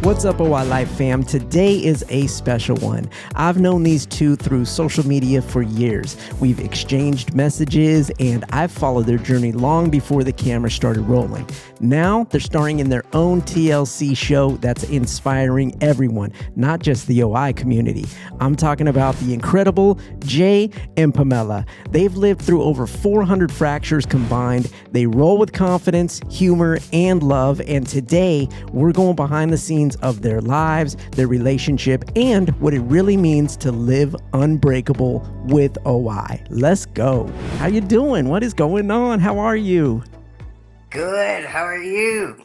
What's up, OILife fam? Today is a special one. I've known these two through social media for years. We've exchanged messages, and I've followed their journey long before the camera started rolling. Now they're starring in their own TLC show that's inspiring everyone, not just the OI community. I'm talking about the incredible Jay and Pamela. They've lived through over 400 fractures combined. They roll with confidence, humor, and love, and today we're going behind the scenes of their lives, their relationship, and what it really means to live unbreakable with OI. Let's go. How you doing? What is going on? How are you? Good. How are you?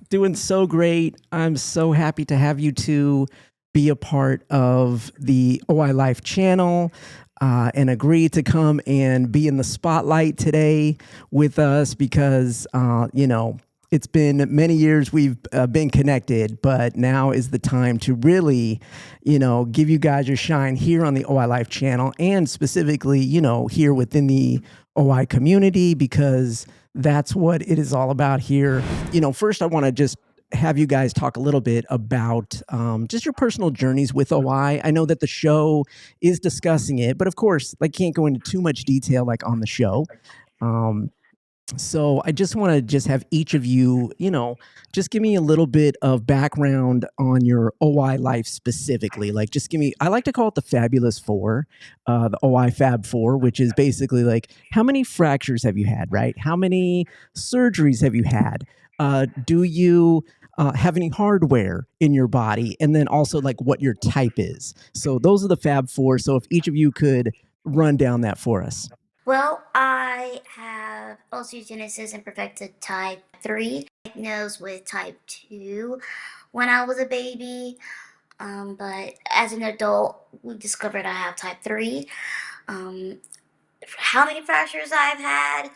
Doing so great. I'm so happy to have you two be a part of the OILife channel and agree to come and be in the spotlight today with us because, it's been many years we've been connected, but now is the time to really, give you guys your shine here on the OILife channel and specifically, here within the OI community, because that's what it is all about here. First I want to just have you guys talk a little bit about just your personal journeys with OI. I know that the show is discussing it, but of course I can't go into too much detail like on the show. So I just want to just have each of you, just give me a little bit of background on your OI life specifically. Like, just give me, I like to call it the Fabulous Four, the OI Fab Four, which is basically like, how many fractures have you had, right? How many surgeries have you had? Do you have any hardware in your body? And then also like what your type is. So those are the Fab Four. So if each of you could run down that for us. Well, I have Osteogenesis Imperfecta type 3, diagnosed with type 2 when I was a baby, but as an adult, we discovered I have type 3. How many fractures I've had?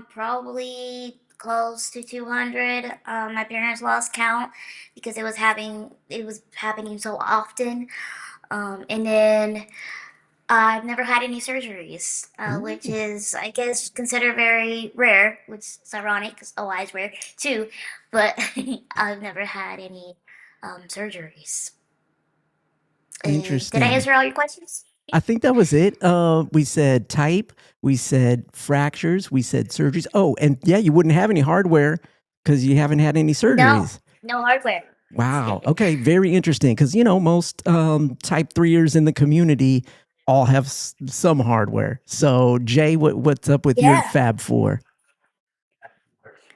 Probably close to 200. My parents lost count because it was happening so often. And then I've never had any surgeries, which is, I guess, considered very rare, which is ironic because OI is rare too, but I've never had any surgeries. Interesting. Did I answer all your questions? I think that was it. We said type, we said fractures, we said surgeries. Oh, and yeah, you wouldn't have any hardware because you haven't had any surgeries. No hardware. Wow. Okay. Very interesting. Because, most type 3ers in the community all have some hardware. So, Jay, what's up with your Fab 4?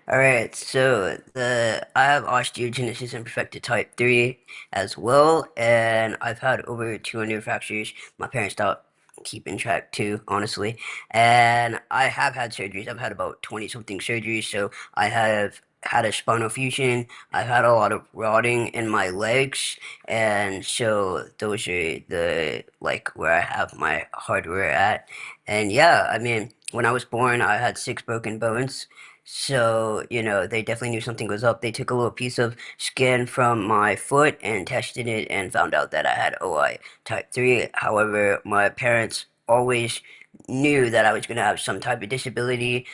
All right. So I have Osteogenesis Imperfecta type 3 as well, and I've had over 200 fractures. My parents stopped keeping track too, honestly. And I have had surgeries. I've had about 20 something surgeries. So I have had a spinal fusion. I've had a lot of rotting in my legs, and so those are the where I have my hardware at. And yeah, I mean, when I was born, I had 6 broken bones. So, they definitely knew something was up. They took a little piece of skin from my foot and tested it and found out that I had OI type 3. However, my parents always knew that I was going to have some type of disability.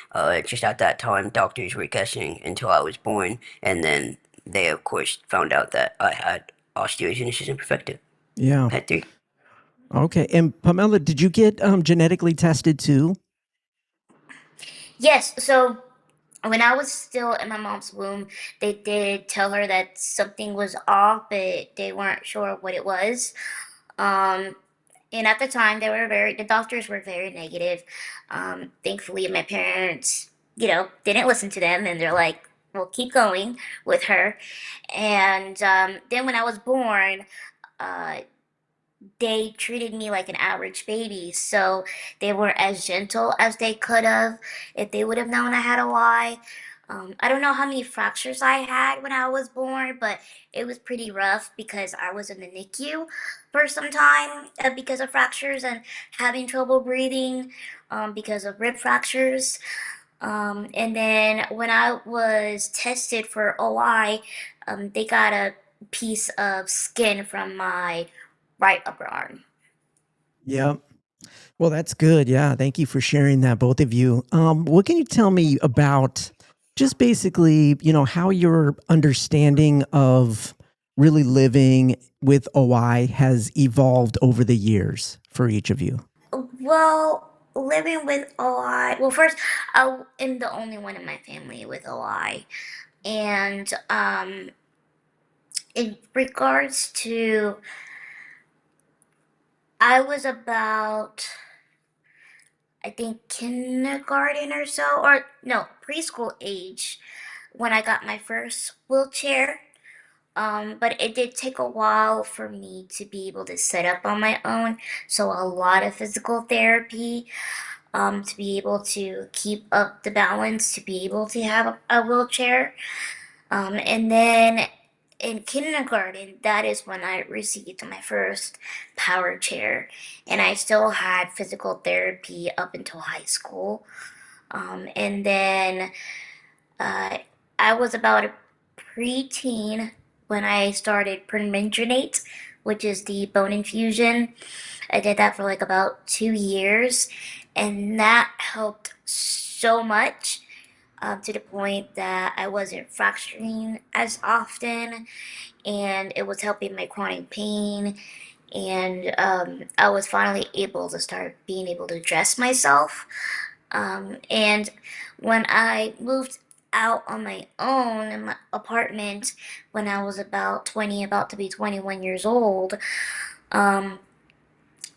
Just at that time, doctors were guessing until I was born. And then they, of course, found out that I had osteogenesis imperfecta. Yeah. Type 3. Okay. And Pamela, did you get genetically tested too? Yes. So when I was still in my mom's womb, they did tell her that something was off, but they weren't sure what it was. And at the time, the doctors were very negative. Thankfully, my parents, didn't listen to them, and they're like, "Well, keep going with her." And then when I was born, uh, they treated me like an average baby, so they weren't as gentle as they could have if they would have known I had OI. I don't know how many fractures I had when I was born, but it was pretty rough because I was in the NICU for some time because of fractures and having trouble breathing because of rib fractures. And then when I was tested for OI, they got a piece of skin from my right upper arm. Yep. Well, that's good. Yeah. Thank you for sharing that, both of you. What can you tell me about just basically, how your understanding of really living with OI has evolved over the years for each of you? Well, living with OI, well, first, I am the only one in my family with OI. And in regards to, I was about, I think, kindergarten or so, or no, preschool age when I got my first wheelchair. But it did take a while for me to be able to sit up on my own. So a lot of physical therapy, to be able to keep up the balance, to be able to have a wheelchair. And then in kindergarten, that is when I received my first power chair. And I still had physical therapy up until high school. And then uh, I was about a preteen when I started permanganate, which is the bone infusion. I did that for like about 2 years, and that helped so much, to the point that I wasn't fracturing as often, and it was helping my chronic pain. And I was finally able to start being able to dress myself. And when I moved out on my own in my apartment when I was about 20, about to be 21 years old, um,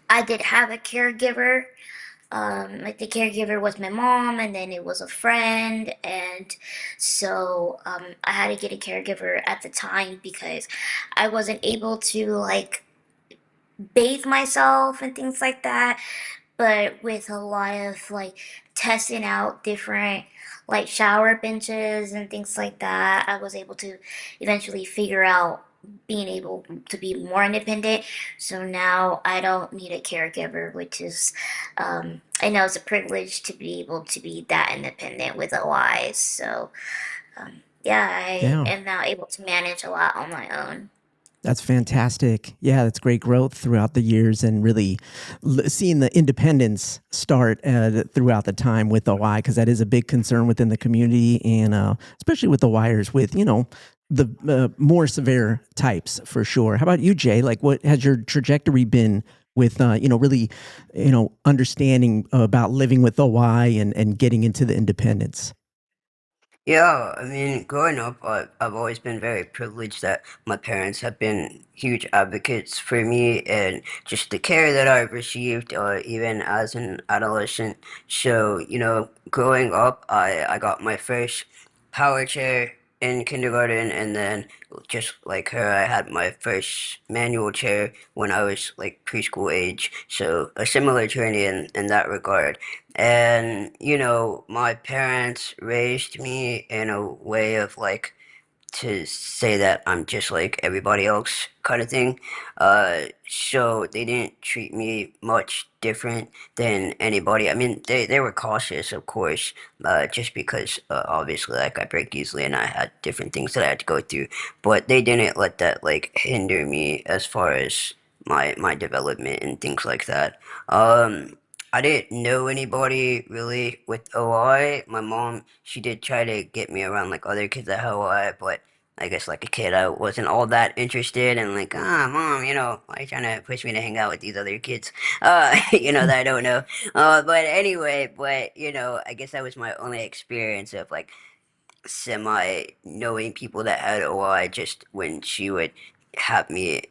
I did have a caregiver. Like the caregiver was my mom, and then it was a friend, and so I had to get a caregiver at the time because I wasn't able to like bathe myself and things like that. But with a lot of like testing out different like shower benches and things like that, I was able to eventually figure out being able to be more independent. So now I don't need a caregiver, which is, I know it's a privilege to be able to be that independent with OI. So, yeah, I Yeah. am now able to manage a lot on my own. That's fantastic. Yeah, that's great growth throughout the years and really seeing the independence start throughout the time with OI, because that is a big concern within the community, and especially with the wires with, the more severe types for sure. How about you, Jay? Like, what has your trajectory been with, really, understanding about living with OI and getting into the independence? Yeah, I mean, growing up, I've always been very privileged that my parents have been huge advocates for me and just the care that I've received, even as an adolescent. So, growing up, I got my first power chair in kindergarten, and then just like her, I had my first manual chair when I was like preschool age. So, a similar journey in that regard. And, my parents raised me in a way of like to say that I'm just like everybody else kind of thing. So they didn't treat me much different than anybody. I mean, they were cautious, of course, just because obviously like I break easily and I had different things that I had to go through. But they didn't let that like hinder me as far as my development and things like that. I didn't know anybody really with OI. My mom, she did try to get me around like other kids that had OI, but I guess like a kid, I wasn't all that interested and like, mom, why are you trying to push me to hang out with these other kids? That I don't know. But anyway, I guess that was my only experience of like semi knowing people that had OI just when she would have me,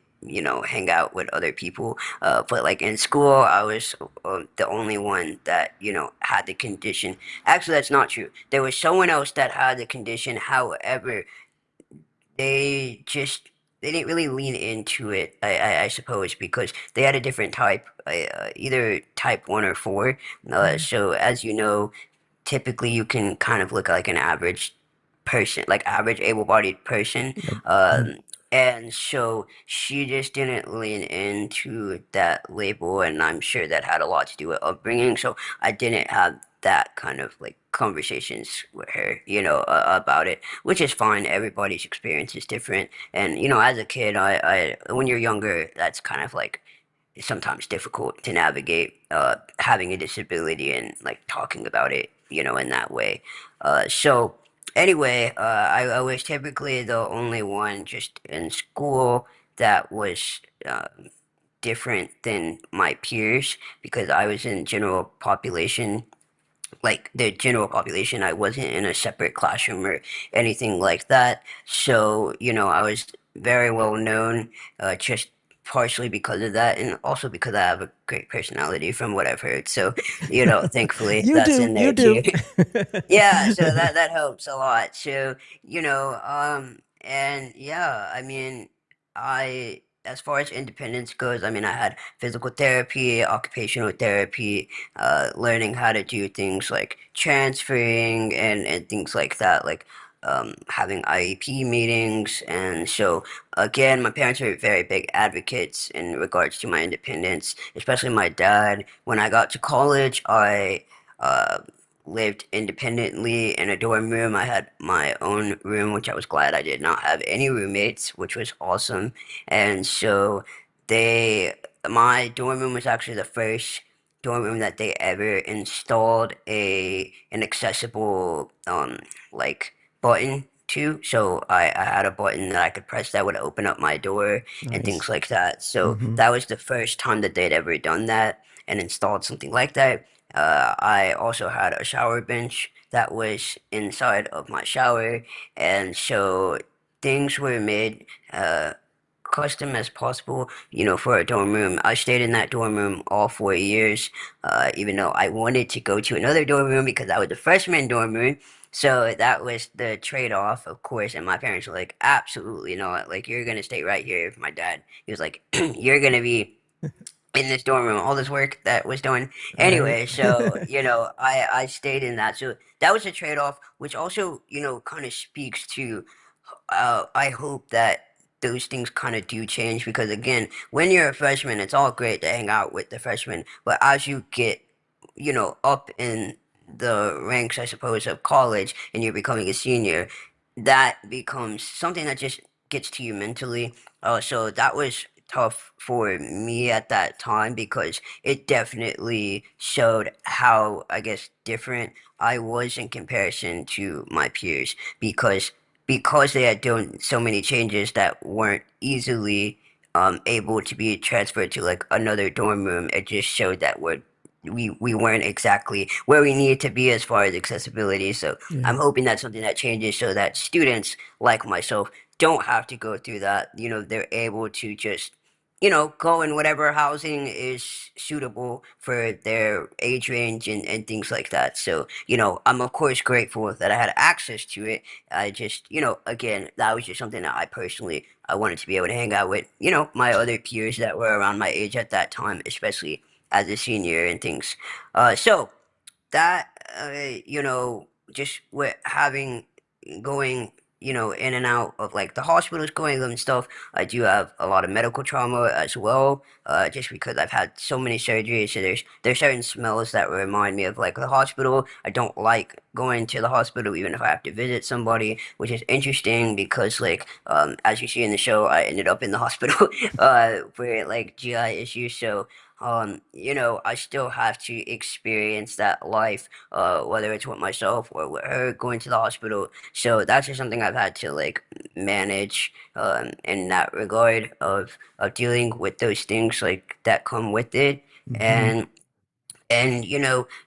hang out with other people. But like in school, I was the only one that, had the condition. Actually, that's not true. There was someone else that had the condition. However, they just they didn't really lean into it, I suppose, because they had a different type, either type 1 or 4. So as you know, typically you can kind of look like an average person, like average able-bodied person. Yep. Yep. And so she just didn't lean into that label, and I'm sure that had a lot to do with upbringing. So I didn't have that kind of like conversations with her, about it, which is fine. Everybody's experience is different, and as a kid, when you're younger, that's kind of like sometimes difficult to navigate having a disability and like talking about it, in that way. So Anyway, I was typically the only one just in school that was different than my peers because I was in general population, like the general population. I wasn't in a separate classroom or anything like that. So, I was very well known, just partially because of that, and also because I have a great personality from what I've heard. So, thankfully You that's do, in you there do. too. Yeah, so that helps a lot. So, and yeah, I mean, as far as independence goes, I mean, I had physical therapy, occupational therapy, learning how to do things like transferring and things like that, like having IEP meetings. And so, again, my parents are very big advocates in regards to my independence, especially my dad. When I got to college, I uh, lived independently in a dorm room. I had my own room, which I was glad I did not have any roommates, which was awesome. And so they, my dorm room was actually the first dorm room that they ever installed an accessible like button to. So I had a button that I could press that would open up my door and things Nice. like that. So Hmm. that was the first time that they'd ever done that and installed something like that. I also had a shower bench that was inside of my shower, and so things were made uh, custom as possible, for a dorm room. I stayed in that dorm room all 4 years, even though I wanted to go to another dorm room because I was the freshman dorm room. So that was the trade-off, of course. And my parents were like, absolutely not. Like, you're gonna stay right here. My dad, he was like, you're gonna be in this dorm room, all this work that was done. Right. Anyway, so, I stayed in that. So that was a trade-off, which also, kind of speaks to, I hope that those things kind of do change because again, when you're a freshman, it's all great to hang out with the freshmen, but as you get, up in the ranks, I suppose, of college and you're becoming a senior, that becomes something that just gets to you mentally. So that was tough for me at that time because it definitely showed how, I guess, different I was in comparison to my peers because they had done so many changes that weren't easily able to be transferred to like another dorm room. It just showed that we weren't exactly where we needed to be as far as accessibility. So I'm Yeah. hoping that's something that changes so that students like myself don't have to go through that. They're able to just go in whatever housing is suitable for their age range and things like that. So, I'm of course grateful that I had access to it. I just, again, that was just something that I wanted to be able to hang out with, my other peers that were around my age at that time, especially as a senior and things. So that, just with having going, in and out of like the hospitals going and stuff, I do have a lot of medical trauma as well, just because I've had so many surgeries. So there's certain smells that remind me of like the hospital. I don't like going to the hospital even if I have to visit somebody, which is interesting because like as you see in the show, I ended up in the hospital for like GI issues. So I still have to experience that life, whether it's with myself or with her going to the hospital. So that's just something I've had to like manage in that regard of dealing with those things like that come with it. Hmm. And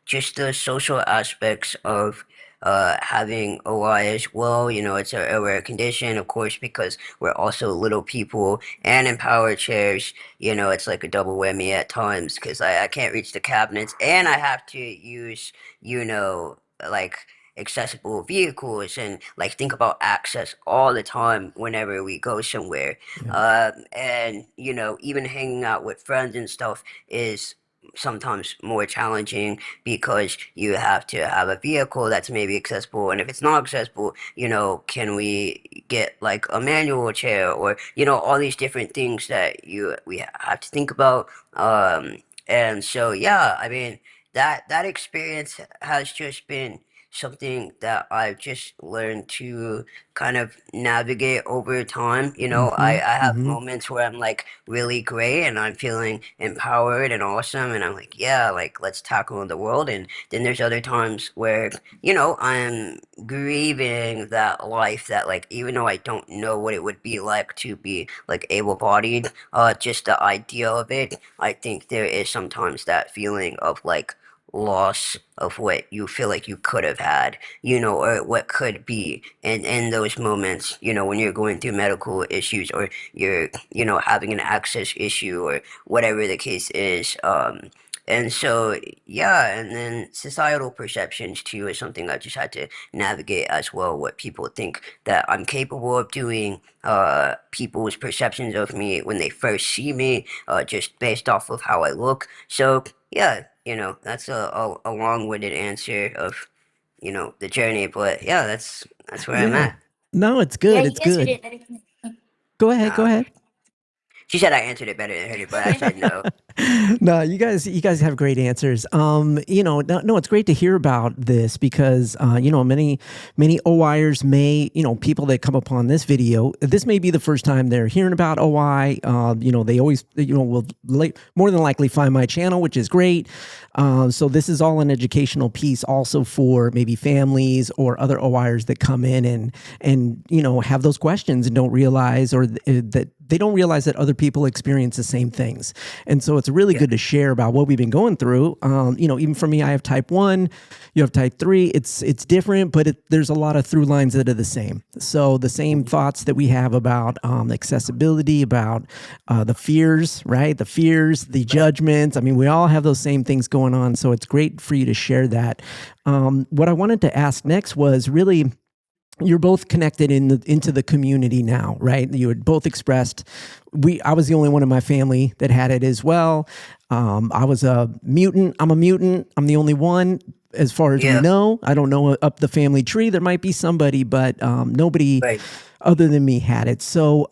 just the social aspects of having OI as well. It's a rare condition, of course, because we're also little people and in power chairs. It's like a double whammy at times because I can't reach the cabinets and I have to use, like accessible vehicles and like think about access all the time whenever we go somewhere. Yeah. And even hanging out with friends and stuff is sometimes more challenging because you have to have a vehicle that's maybe accessible, and if it's not accessible, can we get like a manual chair or all these different things that we have to think about. And so yeah, I mean that experience has just been something that I've just learned to kind of navigate over time. Mm-hmm. I have Mm-hmm. moments where I'm like really great and I'm feeling empowered and awesome, and I'm like, yeah, like let's tackle the world. And then there's other times where, I'm grieving that life that, like, even though I don't know what it would be like to be like able-bodied, just the idea of it, I think there is sometimes that feeling of like loss of what you feel like you could have had, or what could be. And in those moments, when you're going through medical issues, or you're, having an access issue, or whatever the case is. And so, yeah, and then societal perceptions too is something I just had to navigate as well. What people think that I'm capable of doing, people's perceptions of me when they first see me, just based off of how I look. So, yeah, that's a long-winded answer of, the journey, but yeah, that's where I'm Yeah. at. No, it's Yeah, good. you It's answered good. it better than me. Go ahead. Go Uh, ahead. she said I answered it better than her, but I said no. No, you guys have great answers. No, it's great to hear about this because many OIers may, people that come upon this video, this may be the first time they're hearing about OI. They always, will more than likely find my channel, which is great. So this is all an educational piece, also for maybe families or other OIers that come in and have those questions and don't realize, or that they don't realize that other people experience the same things. And so it's really Yeah, good to share about what we've been going through. Even for me, I have type 1, you have type 3. It's different, but there's a lot of through lines that are the same. So the same thoughts that we have about accessibility, about the fears, right? The fears, the right. judgments. I mean, we all have those same things going on. So it's great for you to share that. What I wanted to ask next was really, you're both connected into the community now, right? You had both expressed. I was the only one in my family that had it as well. I was a mutant. I'm a mutant. I'm the only one, as far as we Yeah, know. I don't know up the family tree. There might be somebody, but nobody right. other than me had it. So,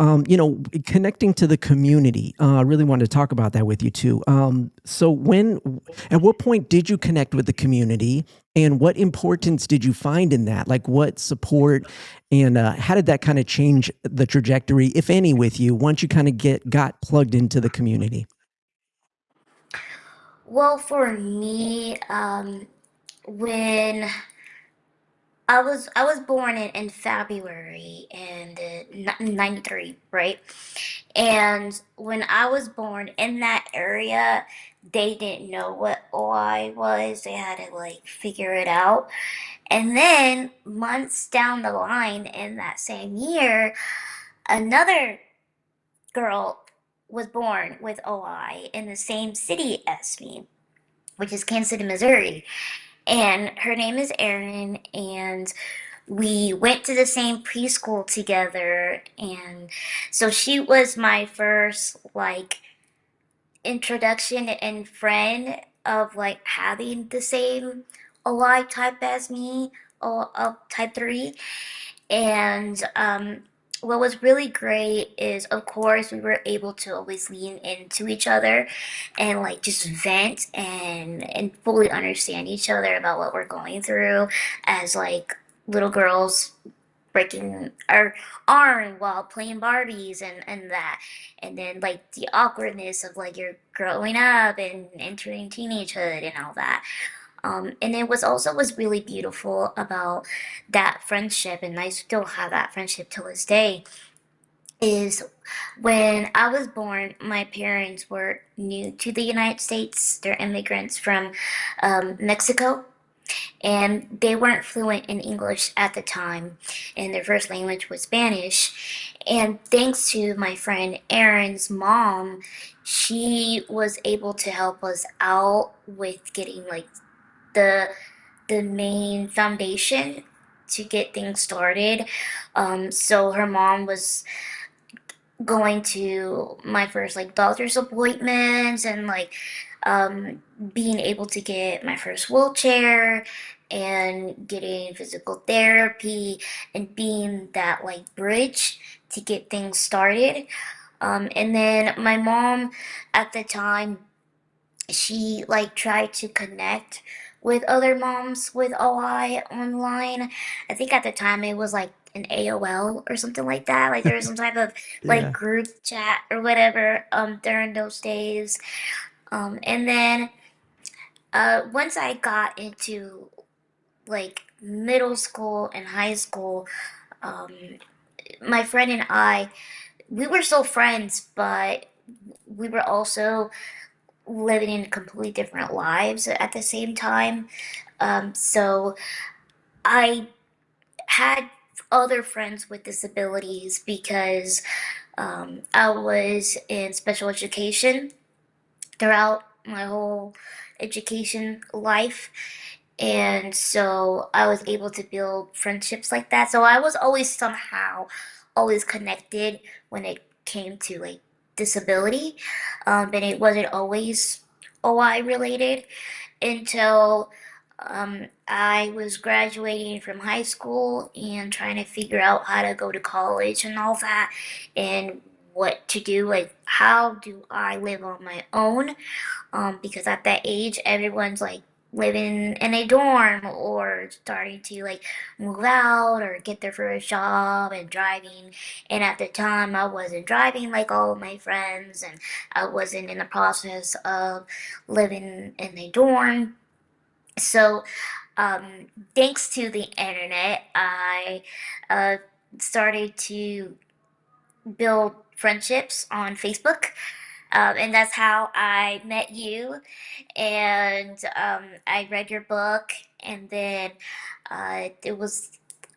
connecting to the community, I really wanted to talk about that with you too. At what point did you connect with the community, and what importance did you find in that? Like, what support, and how did that kind of change the trajectory, if any, with you once you kind of got plugged into the community? Well, for me, when I was born in February in 93, right? And when I was born in that area, they didn't know what OI was. They had to like figure it out. And then months down the line in that same year, another girl was born with OI in the same city as me, which is Kansas City, Missouri. And her name is Erin, and we went to the same preschool together. And so she was my first like introduction and friend of like having the same OI type as me, or of type 3. And what was really great is, of course, we were able to always lean into each other and like just vent and fully understand each other about what we're going through as like little girls breaking our arm while playing Barbies and that. And then like the awkwardness of like you're growing up and entering teenagehood and all that. And it was really beautiful about that friendship, and I still have that friendship till this day. Is when I was born, my parents were new to the United States. They're immigrants from Mexico, and they weren't fluent in English at the time, and their first language was Spanish. And thanks to my friend Erin's mom, she was able to help us out with getting like the the main foundation to get things started. So her mom was going to my first like doctor's appointments and like being able to get my first wheelchair and getting physical therapy and being that like bridge to get things started. And then my mom at the time, she like tried to connect with other moms with OI online. I think at the time it was like an AOL or something like that. Like there was some type of like Yeah. group chat or whatever during those days. And then once I got into like middle school and high school, um, my friend and I, we were still friends, but we were also living in completely different lives at the same time. So I had other friends with disabilities because I was in special education throughout my whole education life. And so I was able to build friendships like that. So I was always somehow always connected when it came to like disability. And it wasn't always OI related until I was graduating from high school and trying to figure out how to go to college and all that and what to do. Like, how do I live on my own? Because at that age, everyone's like living in a dorm or starting to like move out or get their first job and driving. And at the time, I wasn't driving like all of my friends, and I wasn't in the process of living in a dorm. So, um, thanks to the internet, I uh, started to build friendships on Facebook. And that's how I met you. And I read your book, and then it was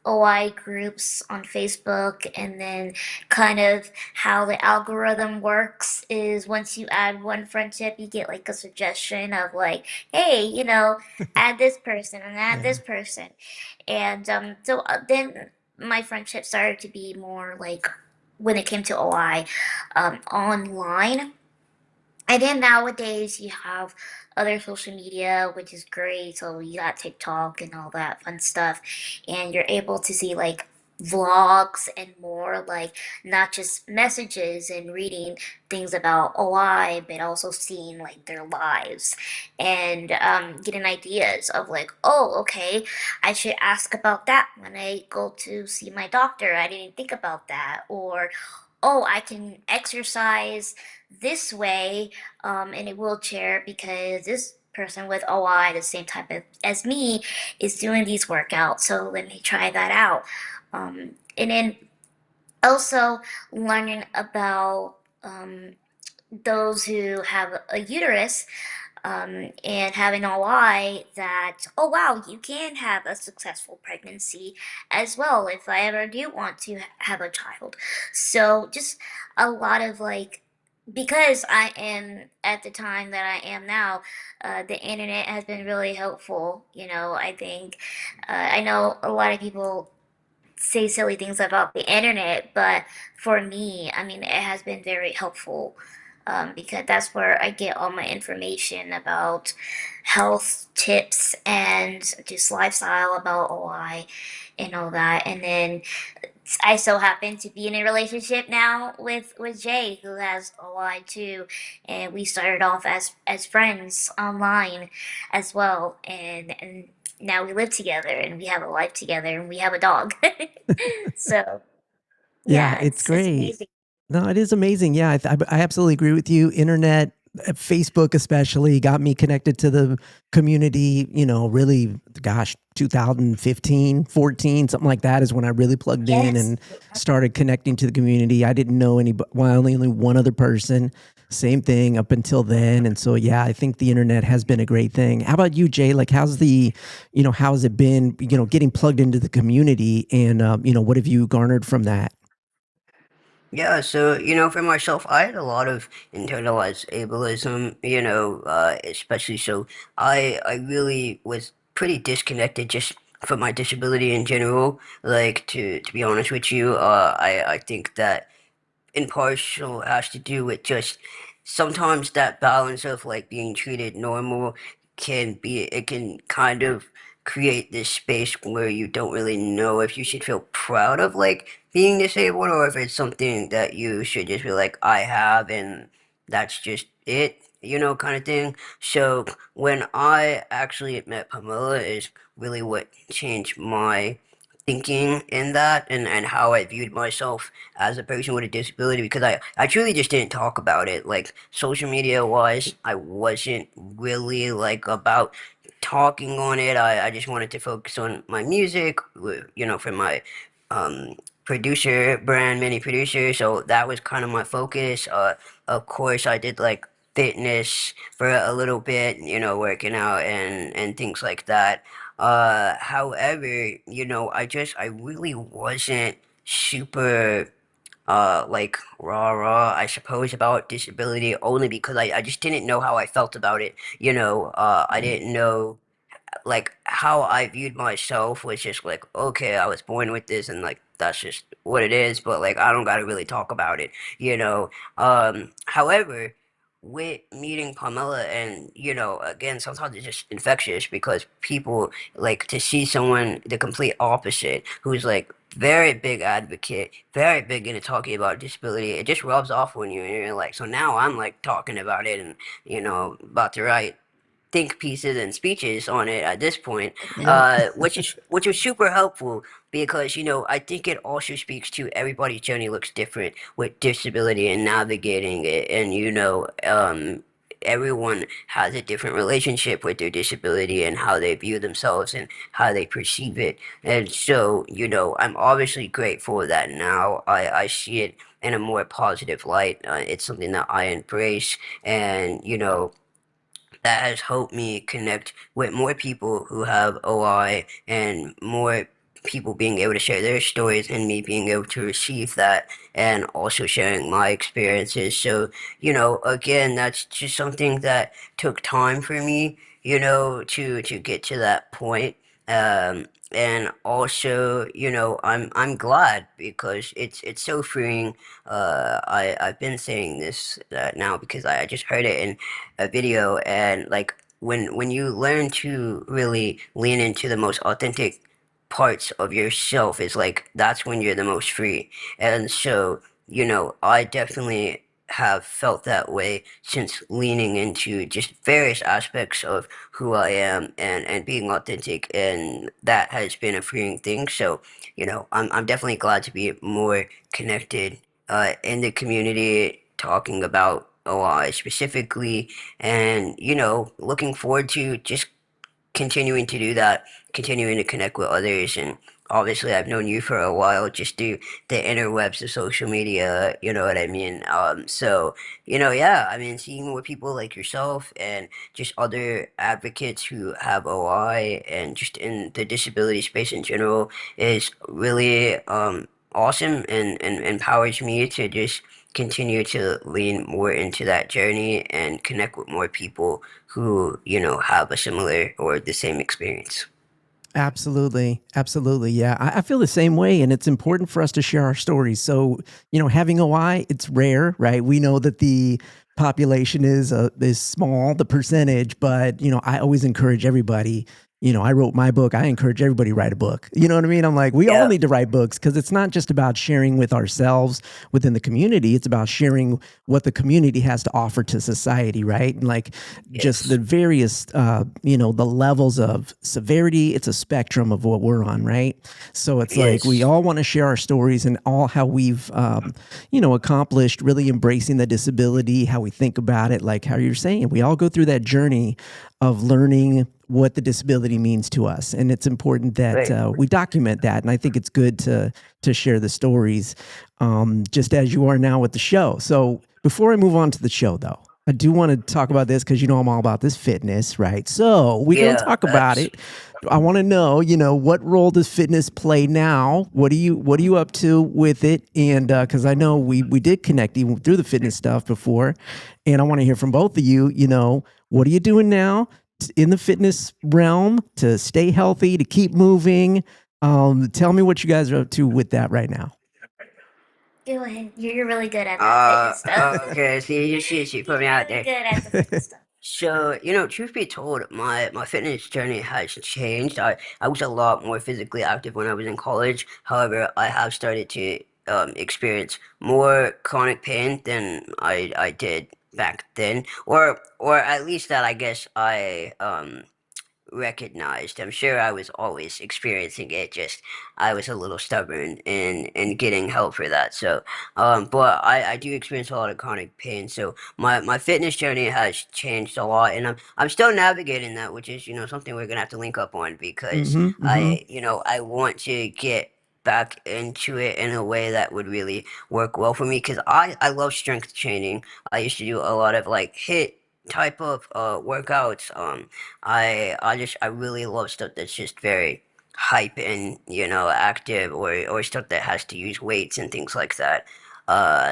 OI groups on Facebook, and then kind of how the algorithm works is once you add one friendship, you get like a suggestion of like, hey, add this person and add Yeah. this person. And so then my friendship started to be more like when it came to OI online. And then nowadays you have other social media, which is great. So you got TikTok and all that fun stuff, and you're able to see like vlogs and more, like not just messages and reading things about OI, but also seeing like their lives and getting ideas of like, oh, okay, I should ask about that when I go to see my doctor. I didn't think about that. Or, oh, I can exercise this way in a wheelchair because this person with OI, the same type of as me, is doing these workouts. So let me try that out. And then also learning about those who have a uterus and having OI, that, oh wow, you can have a successful pregnancy as well if I ever do want to have a child. So just a lot of like, because I am at the time that I am now, the internet has been really helpful. I think I know a lot of people say silly things about the internet, but for me, I mean, it has been very helpful because that's where I get all my information about health tips and just lifestyle about OI and all that. And then I so happen to be in a relationship now with Jay, who has OI too, and we started off as friends online as well, and now we live together and we have a life together and we have a dog. So Yeah, yeah, it's it's great. amazing. No, it is amazing. Yeah, I absolutely agree with you. Internet, Facebook especially, got me connected to the community. Really, gosh, 2015, 14, something like that is when I really plugged in Yes. and started connecting to the community. I didn't know any, well, only one other person. Same thing up until then. And so, yeah, I think the internet has been a great thing. How about you, Jay? Like, how's it been, getting plugged into the community, and, what have you garnered from that? Yeah, so, for myself, I had a lot of internalized ableism, especially so I really was pretty disconnected just from my disability in general. Like, to be honest with you, I think that impartial has to do with just sometimes that balance of like being treated normal it can kind of create this space where you don't really know if you should feel proud of like being disabled or if it's something that you should just be like I have and that's just it. kind of thing. So when I actually met Pamela is really what changed my thinking in that and how I viewed myself as a person with a disability because I truly just didn't talk about it. Like social media wise, I wasn't really like about talking on it. I just wanted to focus on my music, for my um producer brand, mini producer. So that was kind of my focus. Of course, I did like fitness for a little bit, working out and things like that. However, I really wasn't super like rah I suppose about disability only because I just didn't know how I felt about it. I didn't know like how I viewed myself was just like, okay, I was born with this and like that's just what it is, but like I don't gotta really talk about it, you know. However, with meeting Pamela and again sometimes it's just infectious because people like to see someone the complete opposite who's like very big advocate, very big into talking about disability. It just rubs off on you and you're like, so now I'm like talking about it and about to write think pieces and speeches on it at this point, Yep. which is super helpful because I think it also speaks to everybody's journey looks different with disability and navigating it, and everyone has a different relationship with their disability and how they view themselves and how they perceive it, and so I'm obviously grateful that now I see it in a more positive light. It's something that I embrace, and that has helped me connect with more people who have OI and more people being able to share their stories and me being able to receive that and also sharing my experiences. So, again, that's just something that took time for me, to get to that point. And also, I'm glad because it's so freeing. I've been saying this now because I just heard it in a video and like when you learn to really lean into the most authentic parts of yourself is like that's when you're the most free. And so I definitely have felt that way since leaning into just various aspects of who I am and being authentic, and that has been a freeing thing. So I'm definitely glad to be more connected in the community talking about OI specifically, and looking forward to just continuing to do that, continuing to connect with others, and obviously I've known you for a while, just through the interwebs of social media, you know what I mean? So yeah, I mean, seeing more people like yourself and just other advocates who have OI and just in the disability space in general is really awesome and empowers me to just continue to lean more into that journey and connect with more people who, have a similar or the same experience. Absolutely. Absolutely. Yeah. I feel the same way. And it's important for us to share our stories. So, having OI, it's rare, right? We know that the population is small, the percentage, but, I always encourage everybody. I wrote my book. I encourage everybody to write a book. You know what I mean? I'm like, we all Yeah. need to write books because it's not just about sharing with ourselves within the community. It's about sharing what the community has to offer to society, right? And like just Yes. the various, the levels of severity. It's a spectrum of what we're on, right? So it's like we Yes. all want to share our stories and all how we've, accomplished really embracing the disability, how we think about it, like how you're saying. We all go through that journey of learning what the disability means to us, and it's important that Right. we document that. And I think it's good to share the stories, just as you are now with the show. So before I move on to the show, though, I do want to talk about this because I'm all about this fitness, right? So we're gonna Yeah. talk about it. I want to know, what role does fitness play now? What are you up to with it? And because I know we did connect even through the fitness stuff before, and I want to hear from both of you. What are you doing now in the fitness realm to stay healthy, to keep moving? Tell me what you guys are up to with that right now. Go ahead. You're really good at that fitness stuff. Okay. See, she put me You're out really there. good at the fitness stuff. So, truth be told, my fitness journey has changed. I was a lot more physically active when I was in college. However, I have started to experience more chronic pain than I did back then, or at least that I guess I recognized. I'm sure I was always experiencing it, just I was a little stubborn in getting help for that. So but I do experience a lot of chronic pain. So my fitness journey has changed a lot, and I'm still navigating that, which is, something we're gonna have to link up on, because Mm-hmm. Mm-hmm. I want to get back into it in a way that would really work well for me, because I love strength training. I used to do a lot of like hit type of workouts. I really love stuff that's just very hype and, active, or stuff that has to use weights and things like that.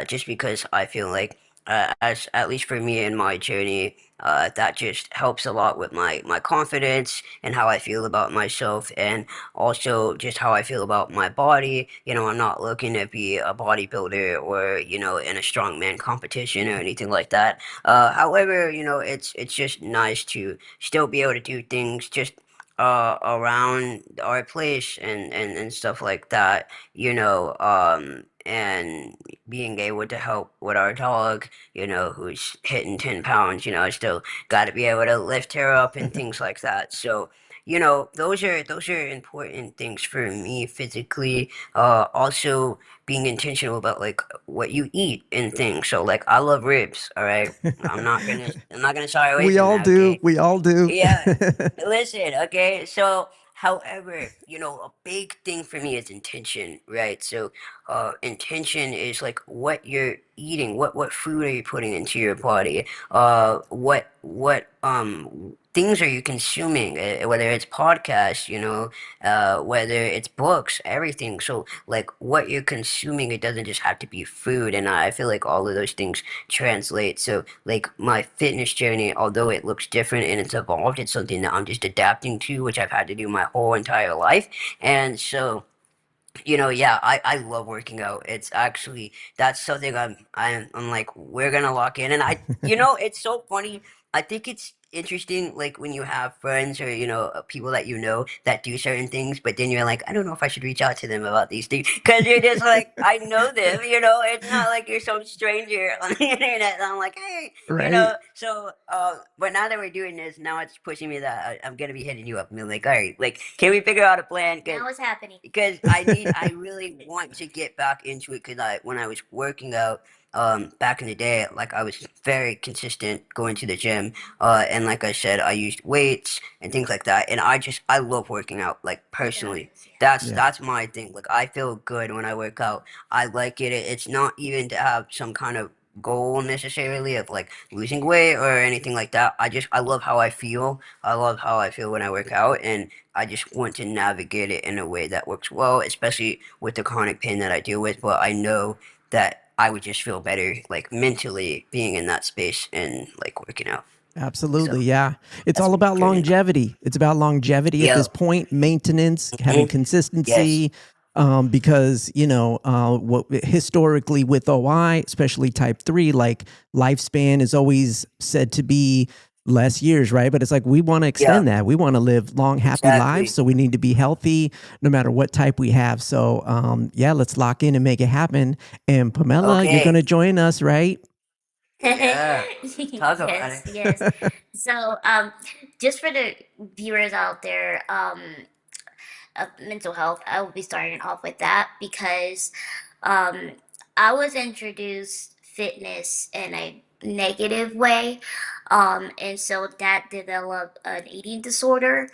Just because I feel like, as at least for me in my journey, that just helps a lot with my confidence and how I feel about myself, and also just how I feel about my body. I'm not looking to be a bodybuilder, or, in a strongman competition or anything like that. However, it's just nice to still be able to do things just around our place, and stuff like that, and being able to help with our dog, who's hitting 10 pounds. I still got to be able to lift her up and things like that. So, those are important things for me physically. Also being intentional about like what you eat and things. So like I love ribs, all right? I'm not gonna shy away We from all that, do. okay? We all do. Yeah. Listen, okay. So, however, a big thing for me is intention, right? So, intention is like what you're eating, what food are you putting into your body? What things are you consuming? Whether it's podcasts, whether it's books, everything. So, like what you're consuming, it doesn't just have to be food, and I feel like all of those things translate. So, like my fitness journey, although it looks different and it's evolved, it's something that I'm just adapting to, which I've had to do my whole entire life. And so, yeah, I love working out. It's actually, that's something I'm like, we're gonna lock in. And it's so funny. I think it's interesting, like when you have friends, or people that that do certain things, but then you're like, I don't know if I should reach out to them about these things, because you're just like, I know them. It's not like you're some stranger on the internet. And I'm like, hey, Right. so, but now that we're doing this, now it's pushing me that I'm gonna be hitting you up and be like, all right, like, can we figure out a plan? Now it's happening. Because I really want to get back into it, because when I was working out, back in the day, like I was very consistent going to the gym, and like I said, I used weights and things like that, and I love working out, like He personally. does, yeah. That's Yeah. that's my thing. Like I feel good when I work out. I like it. It's not even to have some kind of goal necessarily of like losing weight or anything like that. I love how I feel. I love how I feel when I work out, and I just want to navigate it in a way that works well, especially with the chronic pain that I deal with. But I know that I would just feel better, like mentally, being in that space and like working out. So Absolutely. Yeah. It's that's all what about I'm doing. longevity. It's about longevity at Yeah. this point, maintenance, having Mhm. Yes. consistency. Because, what historically with OI, especially type 3, like lifespan is always said to be less years, right? But it's like we want to Yeah. extend that. We want to live long, happy lives. Exactly. So we need to be healthy no matter what type we have. So, yeah, let's lock in and make it happen. And Pamela, you're going Okay. to join us, right? Yeah. Talk about Yes, yes. So, just for the viewers out there, of mental health, I will be starting off with that because, um, I was introduced fitness in a negative way, and so that developed an eating disorder.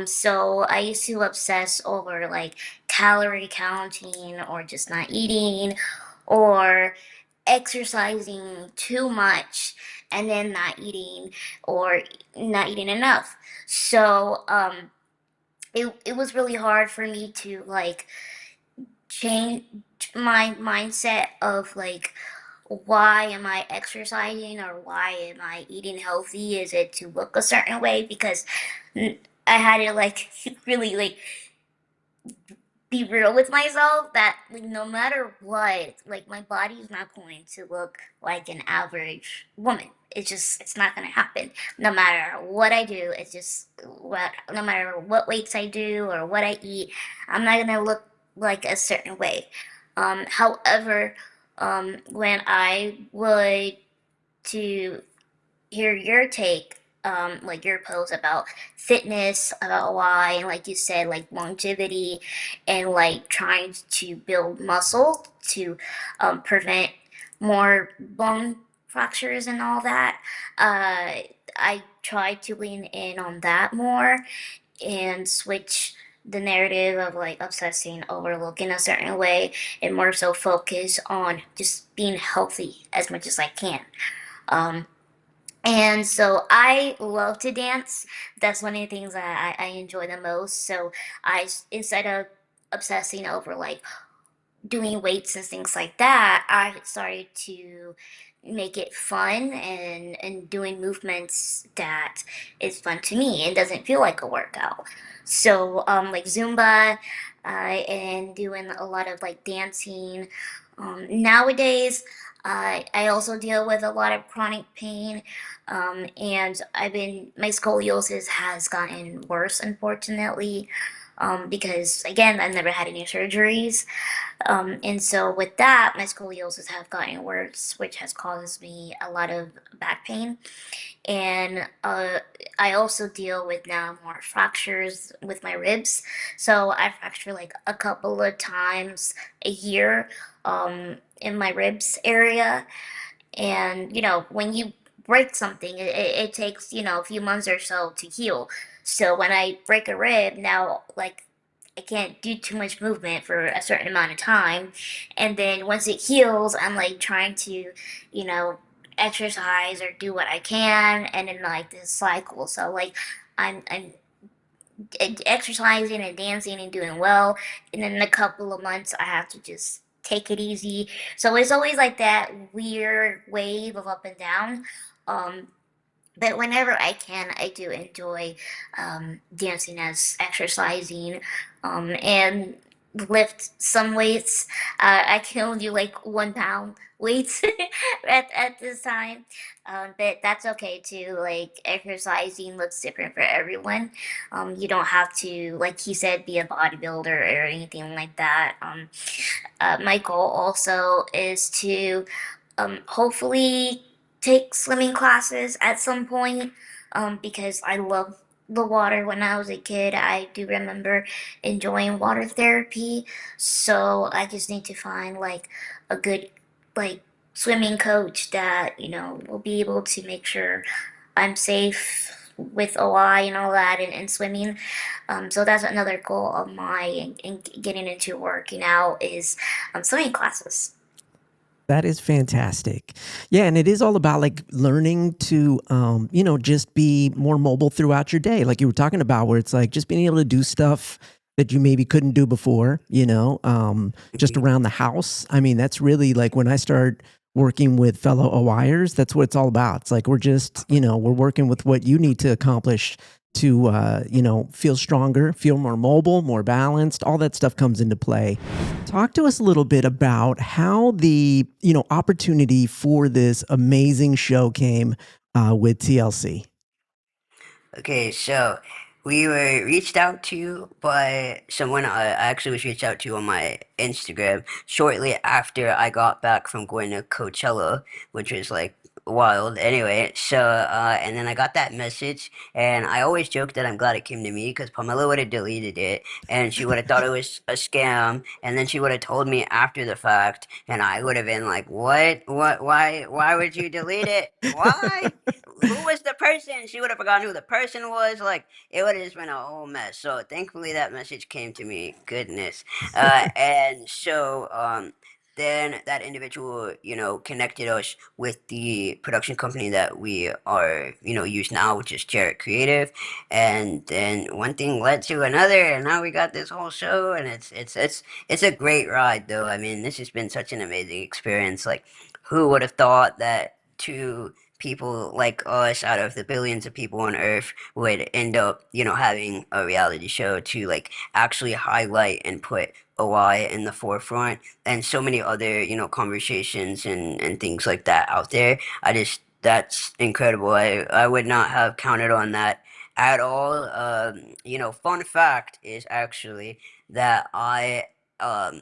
So I used to obsess over like calorie counting or just not eating or exercising too much and then not eating or not eating enough. So it was really hard for me to like change my mindset of like why am I exercising or why am I eating healthy? Is it to look a certain way? Because I had to like really like be real with myself that like no matter what, like my body is not going to look like an average woman. It's not gonna happen. No matter what I do, it's just what no matter what weights I do or what I eat, I'm not gonna look like a certain way. However, when I would to hear your take, like your post about fitness, about why, and like you said, like longevity, and like trying to build muscle to prevent more bone fractures and all that. I try to lean in on that more and switch the narrative of like obsessing over looking a certain way and more so focus on just being healthy as much as I can. Um, and so I love to dance. That's one of the things that I enjoy the most. So instead of obsessing over like doing weights and things like that, I started to make it fun and doing movements that is fun to me and doesn't feel like a workout. So like Zumba, and doing a lot of like dancing. Nowadays, I also deal with a lot of chronic pain, and my scoliosis has gotten worse, unfortunately, because again, I've never had any surgeries. And so with that, my scoliosis have gotten worse, which has caused me a lot of back pain. And I also deal with now more fractures with my ribs. So I fracture like a couple of times a year in my ribs area. And, when you break something, it takes, a few months or so to heal. So when I break a rib, now, like, I can't do too much movement for a certain amount of time. And then once it heals, I'm like trying to, you know, exercise or do what I can. And then, like, this cycle. So, like, I'm exercising and dancing and doing well. And then in a couple of months, I have to just take it easy. So it's always like that weird wave of up and down. Um, but whenever I can, I do enjoy dancing as exercising, and lift some weights. I can only do like 1 pound weights at this time, but that's okay too. Like exercising looks different for everyone. You don't have to, like he said, be a bodybuilder or anything like that. My goal also is to hopefully take swimming classes at some point, because I love the water. When I was a kid, I do remember enjoying water therapy. So I just need to find like a good like swimming coach that will be able to make sure I'm safe with OI and all that, and swimming. So that's another goal of mine in getting into working out is swimming classes. That is fantastic. Yeah, and it is all about like learning to just be more mobile throughout your day. Like you were talking about where it's like just being able to do stuff that you maybe couldn't do before, just Mhm. around the house. I mean, that's really like when I start working with fellow OIers, that's what it's all about. It's like we're just, we're working with what you need to accomplish to feel stronger, feel more mobile, more balanced. All that stuff comes into play. Talk to us a little bit about how the opportunity for this amazing show came with TLC. Okay, so we were reached out to by someone I actually was reached out to on my Instagram shortly after I got back from going to Coachella, which was like wild. Anyway, so and then I got that message, and I always joke that I'm glad it came to me because Pamela would have deleted it, and she would have thought it was a scam, and then she would have told me after the fact, and I would have been like, "What? What? Why would you delete it? Why?" Who was the person? She would have forgotten who the person was. Like it would have just been a whole mess. So thankfully that message came to me. Goodness. And so then that individual, connected us with the production company that we are, use now, which is Jarrett Creative. And then one thing led to another, and now we got this whole show, and it's a great ride, though. I mean, this has been such an amazing experience. Like, who would have thought that two people like us out of the billions of people on earth would end up having a reality show to like actually highlight and put OI in the forefront and so many other conversations and things like that out there. That's incredible. I would not have counted on that at all. Fun fact is actually that I um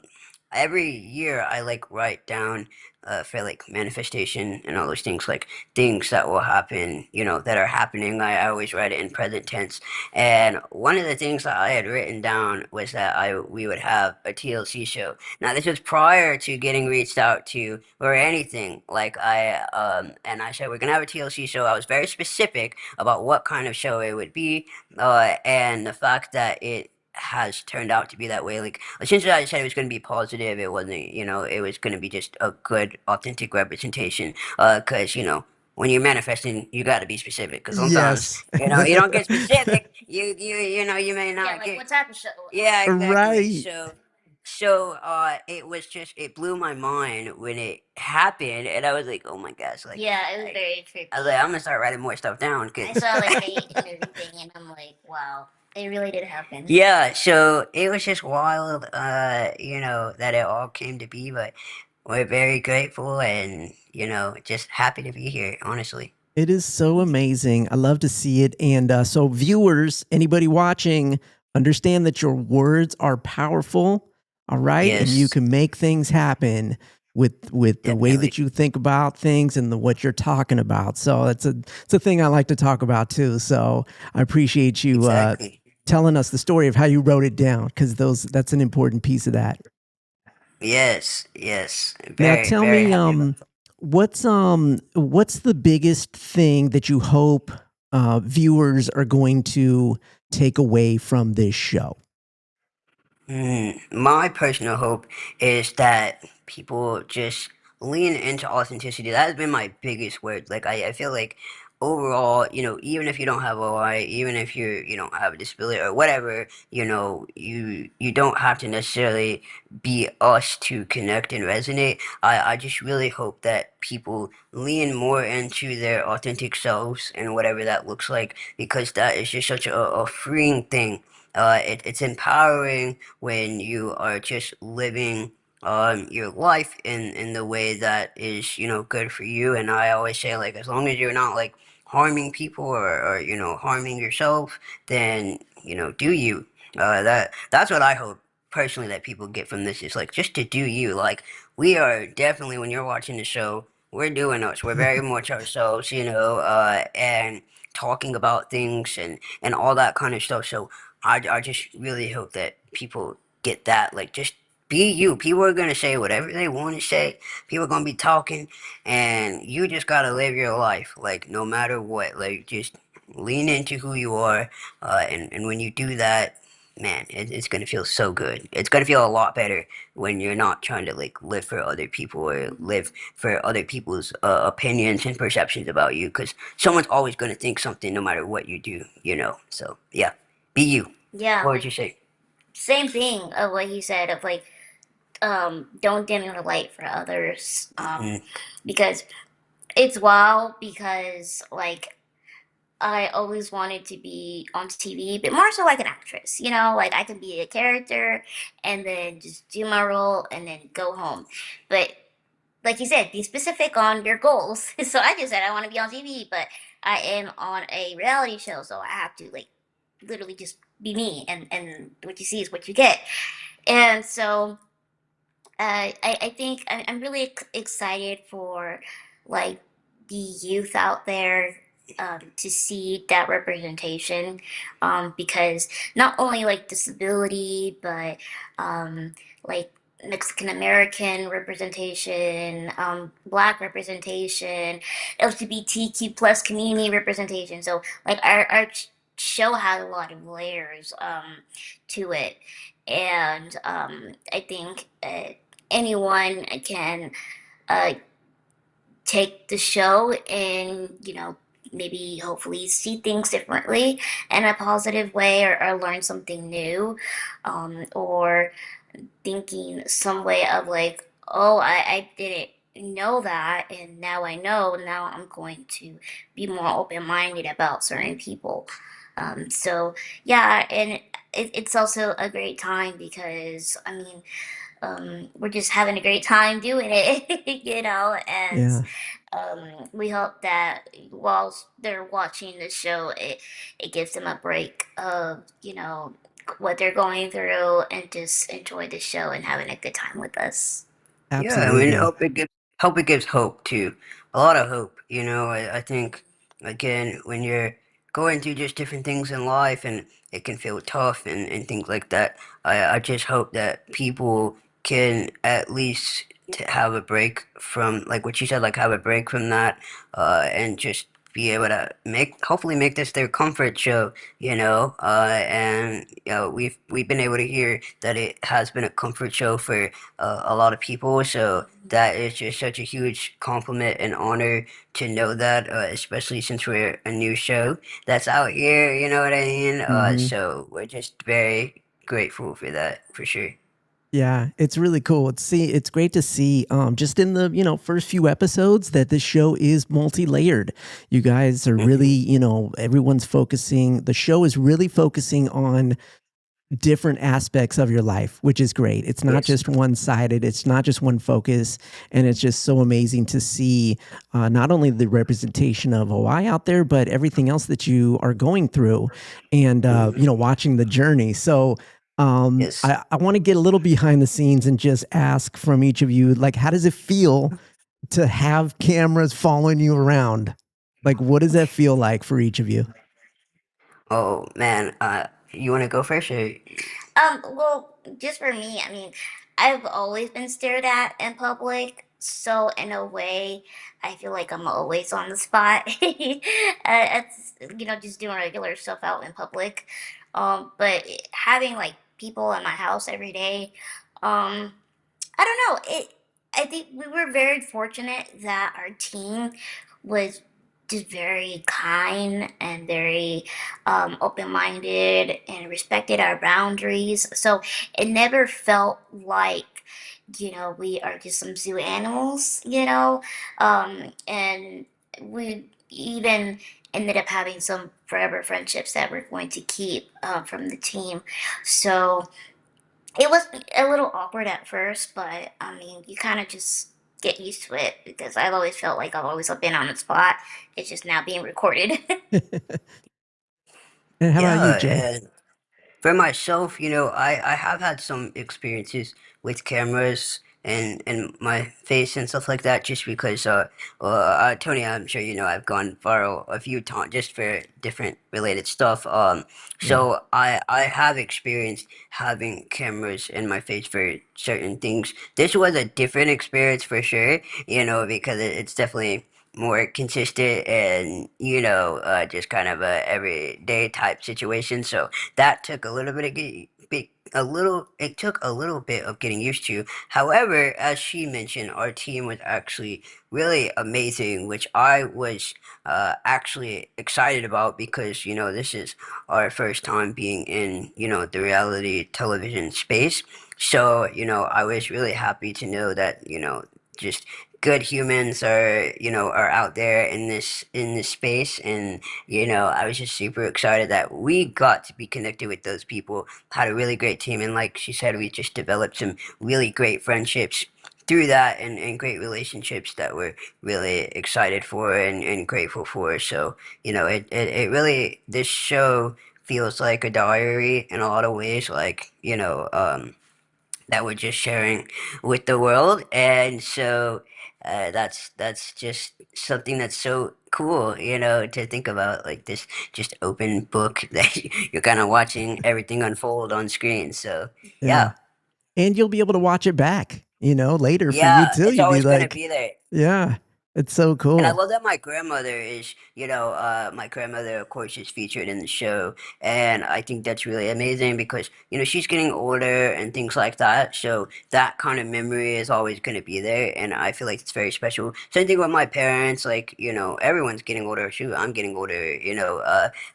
every year I like write down for like manifestation and all those things, like things that will happen, that are happening. I always write it in present tense. And one of the things that I had written down was that I we would have a TLC show. Now this was prior to getting reached out to or anything. Like and I said we're gonna have a TLC show. I was very specific about what kind of show it would be, and the fact that it has turned out to be that way. Like essentially, I said it was going to be positive. It wasn't, it was going to be just a good, authentic representation. Because when you're manifesting, you got to be specific. Because sometimes, Yes. you don't get specific. You may Yeah, not like get. what type of show? Yeah, exactly. Right. So it was just it blew my mind when it happened, and I was like, oh my gosh, Yeah, it was like very I was like, trippy. I'm gonna start writing more stuff down I because saw like the and everything, and I'm like, wow, it really did happen. yeah, so it was just wild, that it all came to be, but we're very grateful and, just happy to be here, honestly. It is so amazing. I love to see it. And so, viewers, anybody watching, understand that your words are powerful. All right, and you Yes, can make things happen with the way that definitely. you think about things and what you're talking about. So it's a thing I like to talk about too. So I appreciate you Exactly. telling us the story of how you wrote it down because that's an important piece of that. Yes, yes. Now Very, tell very me, happy about that. what's the biggest thing that you hope viewers are going to take away from this show? My personal hope is that people just lean into authenticity. That has been my biggest word. Like I feel like overall, even if you don't have OI, even if you don't have a disability or whatever, you don't have to necessarily be us to connect and resonate. I just really hope that people lean more into their authentic selves and whatever that looks like because that is just such a freeing thing. It's empowering when you are just living your life in the way that is good for you. And I always say like as long as you're not like harming people or harming yourself, then do you. That's what I hope personally that people get from this is like just to do you. Like we are definitely when you're watching the show, we're doing us. We're very much ourselves, and talking about things and all that kind of stuff. So I just really hope that people get that. Like, just be you. People are gonna say whatever they want to say. People are gonna be talking, and you just gotta live your life. Like, no matter what. Like, just lean into who you are. And when you do that, man, it's gonna feel so good. It's gonna feel a lot better when you're not trying to like live for other people or live for other people's opinions and perceptions about you. Because someone's always gonna think something, no matter what you do. So yeah. Be you. Yeah, What would like you say? same thing of what you said of like don't dim your light for others Hmm. because it's wild because like I always wanted to be on TV, but more so like an actress, like I can be a character and then just do my role and then go home. But like you said, be specific on your goals. So I just said I want to be on TV, but I am on a reality show, so I have to like literally just be me, and what you see is what you get. And so I think I'm really excited for like the youth out there to see that representation because not only like disability but like Mexican American representation, Black representation, LGBTQ plus community representation. So like our show had a lot of layers to it, and I think anyone can uh, take the show and maybe hopefully see things differently in a positive way, or learn something new, or thinking some way of like, oh, I didn't know that and now I know, now I'm going to be more open-minded about certain people. So yeah, and it's also a great time because I mean we're just having a great time doing it, and Yeah. we hope that while they're watching the show, it gives them a break of, what they're going through and just enjoy the show and having a good time with us. Yeah, I mean, Absolutely. hope it gives hope too. A lot of hope. I think again when you're going through just different things in life and it can feel tough and things like that. I just hope that people can at least have a break from like what you said, like have a break from that, and just be able to hopefully make this their comfort show. And we've been able to hear that it has been a comfort show for a lot of people. So that is just such a huge compliment and honor to know that, especially since we're a new show that's out here. You know what I mean? Hmm. So we're just very grateful for that, for sure. Yeah, it's really cool. It's great to see just in the, first few episodes that this show is multi-layered. You guys are really, Hmm. everyone's focusing, the show is really focusing on different aspects of your life, which is great. It's not Yes. just one sided, it's not just one focus. And it's just so amazing to see not only the representation of Hawaii out there, but everything else that you are going through and, Hmm. watching the journey. So, Yes. I want to get a little behind the scenes and just ask from each of you, like, how does it feel to have cameras following you around? Like, what does that feel like for each of you? Oh man, you want to go first, or Well, just for me, I mean, I've always been stared at in public, so in a way, I feel like I'm always on the spot. It's just doing regular stuff out in public. But having like people in my house every day, um, I don't know. I think we were very fortunate that our team was just very kind and very open-minded and respected our boundaries. So it never felt like we are just some zoo animals. And we even ended up having some forever friendships that we're going to keep from the team. So it was a little awkward at first, but I mean, you kind of just get used to it because I've always felt like I've always been on the spot. It's just now being recorded. And how about you, Jay? yeah. For myself, I have had some experiences with cameras and my face and stuff like that, just because, Tony, I'm sure you know I've gone viral a few times just for different related stuff. Yeah. So I have experienced having cameras in my face for certain things. This was a different experience for sure, because it's definitely more consistent and just kind of a everyday type situation. So that took a little bit of it took a little bit of getting used to. However, as she mentioned, our team was actually really amazing, which I was actually excited about because this is our first time being in the reality television space. So I was really happy to know that just good humans are out there in this space. And I was just super excited that we got to be connected with those people, had a really great team, and like she said, we just developed some really great friendships through that and great relationships that we're really excited for and grateful for. So, it really, this show feels like a diary in a lot of ways, like, that we're just sharing with the world. And so that's just something that's so cool, to think about, like this just open book that you're kind of watching everything unfold on screen. So Yeah. yeah, And you'll be able to watch it back, later for you yeah, too. it's You'd be always gonna like, be there. yeah, it's so And I cool. love that my grandmother is, my grandmother, of course, is featured in the show. And I think that's really amazing because, she's getting older and things like that. So that kind of memory is always going to be there. And I feel like it's very special. Same thing with my parents. Like, everyone's getting older. Shoot, I'm getting older,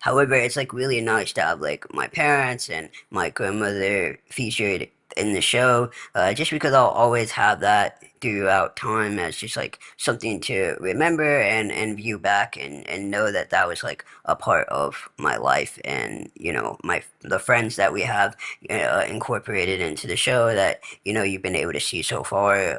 However, it's like really nice to have like my parents and my grandmother featured in the show, just because I'll always have that throughout time as just like something to remember and view back and know that that was like a part of my life. And the friends that we have incorporated into the show that you've been able to see so far,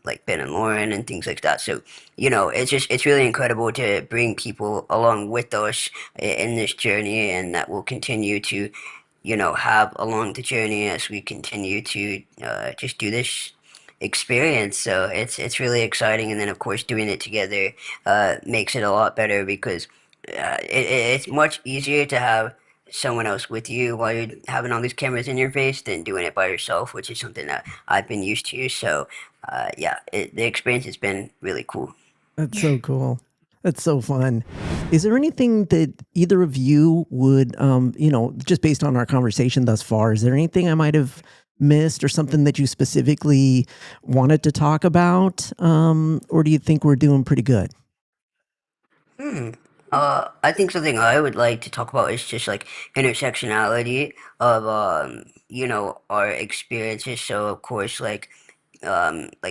like Ben and Lauren and things like that. So it's really incredible to bring people along with us in this journey, and that will continue to have along the journey as we continue to just do this experience. So it's really exciting, and then of course doing it together makes it a lot better because it's much easier to have someone else with you while you're having all these cameras in your face than doing it by yourself, which is something that I've been used to. So yeah, the experience has been really cool. That's so cool. That's so fun. Is there anything that either of you would, just based on our conversation thus far, is there anything I might have missed or something that you specifically wanted to talk about? Or do you think we're doing pretty good? Hmm. I think something I would like to talk about is just like intersectionality of our experiences. So of course, like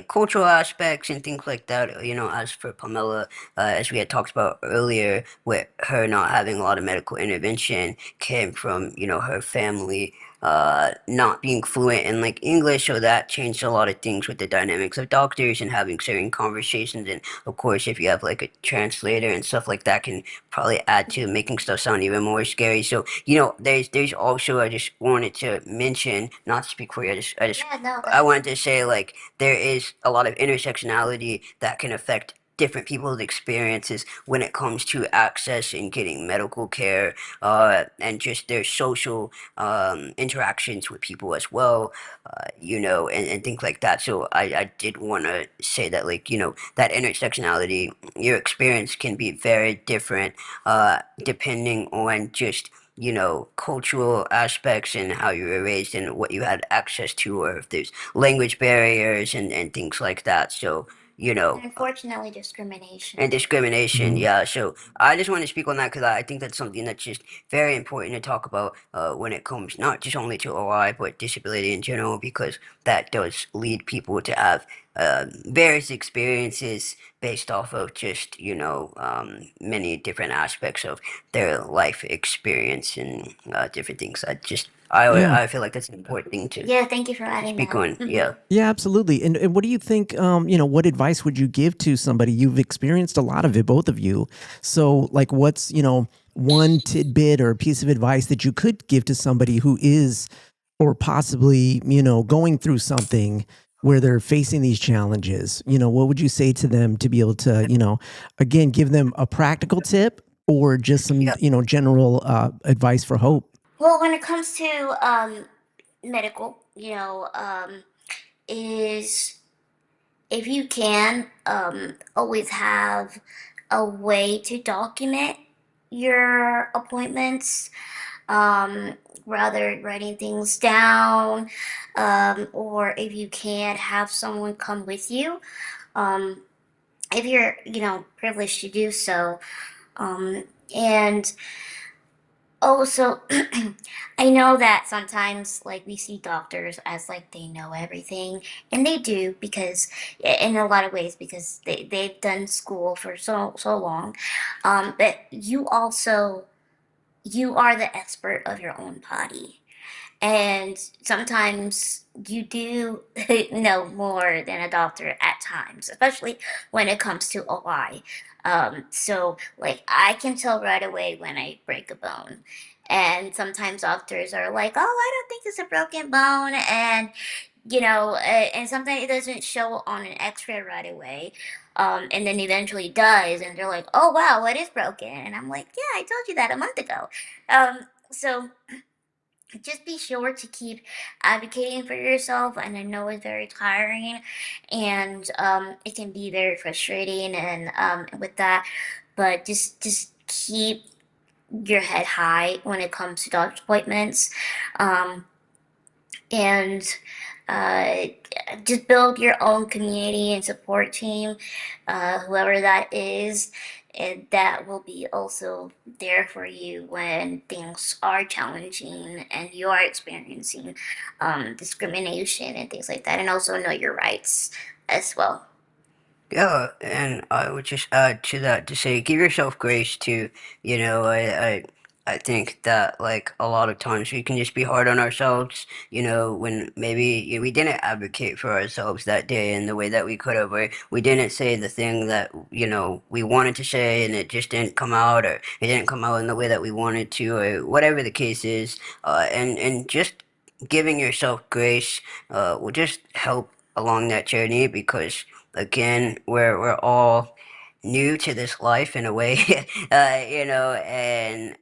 cultural aspects and things like that. As for Pamela, as we had talked about earlier, with her not having a lot of medical intervention, came from her family not being fluent in like English, so that changed a lot of things with the dynamics of doctors and having certain conversations. And of course, if you have like a translator and stuff like that, can probably add to making stuff sound even more scary. So there's also, I just wanted to mention, not to speak for you, Yeah, no, I but wanted to say like there is a lot of intersectionality that can affect different people's experiences when it comes to access and getting medical care, and just their social interactions with people as well, and things like that. So I did want to say that, like, that intersectionality, your experience can be very different depending on just cultural aspects and how you were raised and what you had access to, or if there's language barriers and things like that. So, you know, unfortunately, discrimination. and discrimination, Mhm. yeah. So I just want to speak on that because I think that's something that's just very important to talk about when it comes not just only to OI but disability in general, because that does lead people to have various experiences based off of just many different aspects of their life experience and different things. Yeah. I feel like that's an important thing to Yeah, thank you for adding speak that. on. Yeah. Yeah, absolutely. And what do you think, what advice would you give to somebody? You've experienced a lot of it, both of you. So like what's, one tidbit or piece of advice that you could give to somebody who is or possibly, going through something where they're facing these challenges? What would you say to them to be able to, again, give them a practical tip or just some, Yeah. general advice for hope? Well, when it comes to medical, is if you can, always have a way to document your appointments, rather writing things down, or if you can have someone come with you, um, if you're, privileged to do so. And also, I know that sometimes, like, we see doctors as like they know everything, and they do because, in a lot of ways, because they've done school for so long. But you are the expert of your own body. And sometimes you do know more than a doctor at times, especially when it comes to OI. So, like, I can tell right away when I break a bone. And sometimes doctors are like, oh, I don't think it's a broken bone. And sometimes it doesn't show on an x ray right away. And then eventually does. And they're like, oh, wow, what is broken? And I'm like, yeah, I told you that a month ago. So just be sure to keep advocating for yourself. And I know it's very tiring, and it can be very frustrating, and with that, but just keep your head high when it comes to doctor's appointments. um, and uh, just build your own community and support team, whoever that is, and that will be also there for you when things are challenging and you are experiencing discrimination and things like that, and also know your rights as well. Yeah, and I would just add to that to say, give yourself grace too. I I think that like a lot of times we can just be hard on ourselves, when maybe we didn't advocate for ourselves that day in the way that we could have, or we didn't say the thing that, we wanted to say and it just didn't come out, or it didn't come out in the way that we wanted to, or whatever the case is. And just giving yourself grace will just help along that journey because again, we're all new to this life in a way, and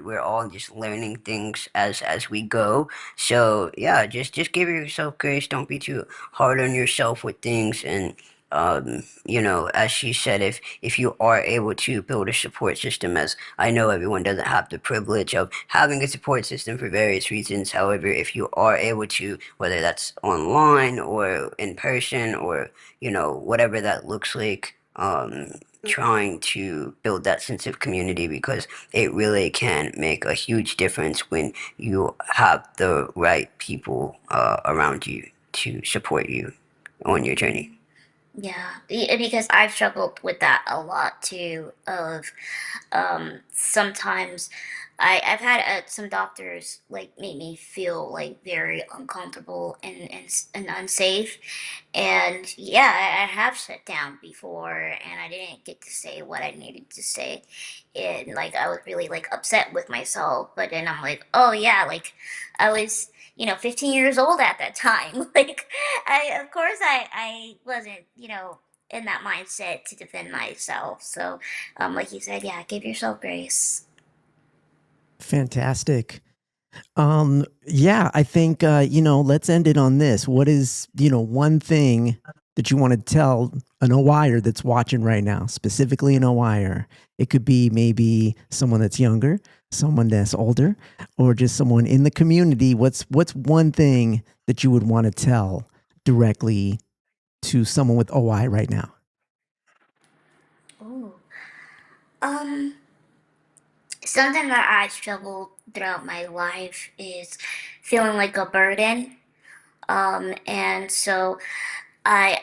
we're all just learning things as we go. So yeah, just give yourself grace. Don't be too hard on yourself with things, and as she said, if you are able to build a support system, as I know everyone doesn't have the privilege of having a support system for various reasons. However, if you are able to, whether that's online or in person or whatever that looks like, trying to build that sense of community because it really can make a huge difference when you have the right people around you to support you on your journey. Yeah, because I've struggled with that a lot too. Of sometimes I've had some doctors like make me feel like very uncomfortable and unsafe. And yeah, I have shut down before and I didn't get to say what I needed to say. And like I was really like upset with myself. But then I'm like, oh yeah, like I was 15 years old at that time. Like of course I wasn't, in that mindset to defend myself. So like you said, yeah, give yourself grace. Fantastic. Yeah, I think, let's end it on this. What is, one thing that you want to tell an OIer that's watching right now, specifically an OIer? It could be maybe someone that's younger, someone that's older, or just someone in the community. What's one thing that you would want to tell directly to someone with OI right now? Ooh. Um, Something that I struggled throughout my life is feeling like a burden. And so I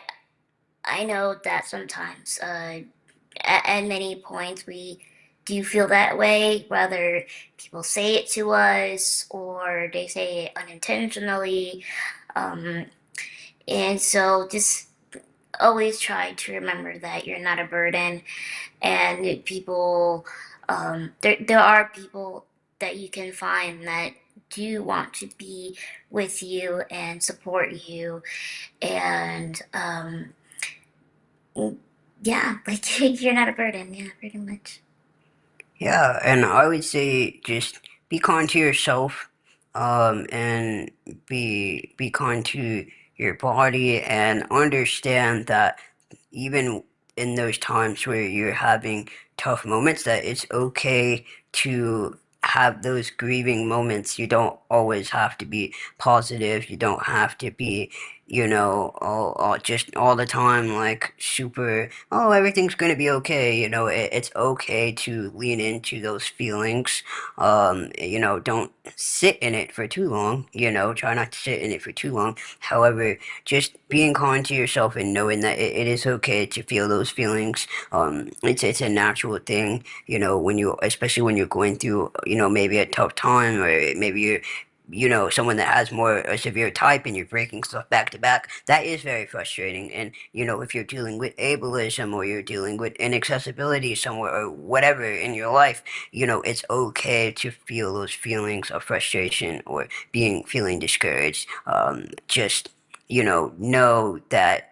I know that sometimes at many points we do feel that way, whether people say it to us or they say it unintentionally. Um, and so just always try to remember that you're not a burden and people there are people that you can find that do want to be with you and support you and yeah, like you're not a burden. Yeah, pretty much. Yeah, and I would say just be kind to yourself, and be kind to your body, and understand that even in those times where you're having tough moments, that it's okay to have those grieving moments. You don't always have to be positive. You don't have to be, just all the time like super, oh, everything's gonna be okay. It's okay to lean into those feelings. Don't sit in it for too long. Try not to sit in it for too long. However, just being kind to yourself and knowing that it is okay to feel those feelings. It's a natural thing, especially when you're going through, maybe a tough time, or maybe you're, someone that has more a severe type and you're breaking stuff back to back. That is very frustrating. And, if you're dealing with ableism or you're dealing with inaccessibility somewhere or whatever in your life, it's okay to feel those feelings of frustration or feeling discouraged. Just know that